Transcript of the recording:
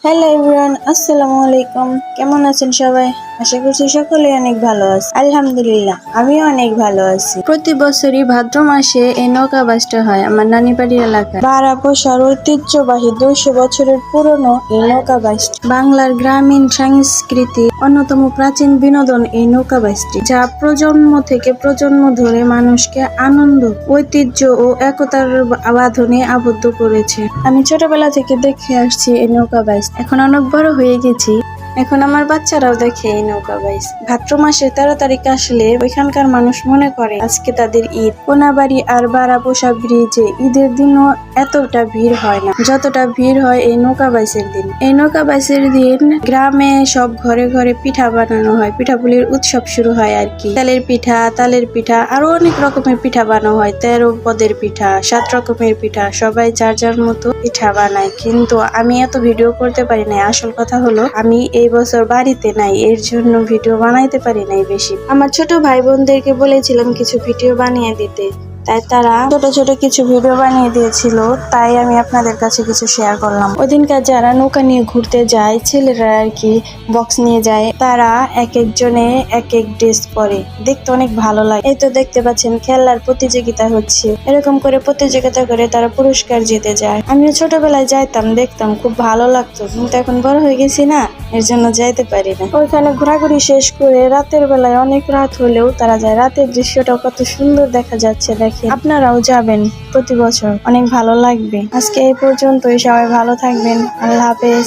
Hello everyone, আসসালামু আলাইকুম। কেমন আছেন সবাই? আশা করছি সকলে অনেক ভালো আছে। আলহামদুলিল্লাহ, আমিও অনেক ভালো আছি। প্রতি বছরই ভাদ্র মাসে এই নৌকা বাইচটা হয় আমার নানি বাড়ির এলাকায়। বারাপোষার ঐতিহ্যবাহী 200 বছরের পুরনো এই নৌকা বাইচটি বাংলার গ্রামীণ সংস্কৃতি অন্যতম প্রাচীন বিনোদন এই নৌকা বাইচটি, যা প্রজন্ম থেকে প্রজন্ম ধরে মানুষকে আনন্দ, ঐতিহ্য ও একতার বাঁধনে আবদ্ধ করেছে। আমি ছোটবেলা থেকে দেখে আসছি এই নৌকা বাইচ। এখন অনেক বড় হয়ে গেছি, এখন আমার বাচ্চারাও দেখে এই নৌকা বাইচ। ভাদ্র মাসের 13 তারিখ আসলে ওইখানকার মানুষ মনে করে আজকে তাদের ঈদ। কোনাবাড়ি আর বারাপোষা ব্রিজে ঈদের দিনও এতটা ভিড় হয় না যতটা ভিড় হয় এই নৌকা বাইচের দিন। এই নৌকা বাইচের দিন গ্রামে সব ঘরে ঘরে পিঠা বানানো হয়, পিঠাপুলির উৎসব শুরু হয় আর কি। তালের পিঠা আরো অনেক রকমের পিঠা বানানো হয়, 13 পদের পিঠা, 7 রকমের পিঠা, সবাই যার যার মতো পিঠা বানায়। কিন্তু আমি এত ভিডিও করতে পারি না। আসল কথা হলো আমি এই বছর বাড়িতে নাই, এর জন্য ভিডিও বানাইতে পারি নাই বেশি। আমার ছোট ভাই বোনদেরকে বলেছিলাম কিছু ভিডিও বানিয়ে দিতে, তাই তারা ছোট ছোট কিছু ভিডিও বানিয়ে দিয়েছিল, তাই আমি আপনাদের কাছে কিছু শেয়ার করলাম। ওইদিনকার যারা নৌকা নিয়ে ঘুরতে যায়, ছেলেরা আর কি বক্স নিয়ে যায়, তারা এক একজনে এক এক ড্রেস পরে, দেখতে অনেক ভালো লাগে। এই তো দেখতে পাচ্ছেন খেলার প্রতিযোগিতা হচ্ছে, এরকম করে প্রতিযোগিতা করে তারা পুরস্কার জিতে যায়। আমিও ছোটবেলায় যাইতাম, দেখতাম, খুব ভালো লাগতো, কিন্তু এখন বড় হয়ে গেছি না, এর জন্য যাইতে পারি না। ওইখানে ঘোরাঘুরি শেষ করে রাতের বেলায় অনেক রাত হলেও তারা যায়। রাতের দৃশ্যটা কত সুন্দর দেখা যাচ্ছে, দেখেন। আপনারাও যাবেন প্রতি বছর, অনেক ভালো লাগবে। আজকে এই পর্যন্তই, সবাই ভালো থাকবেন। আল্লাহ হাফেজ।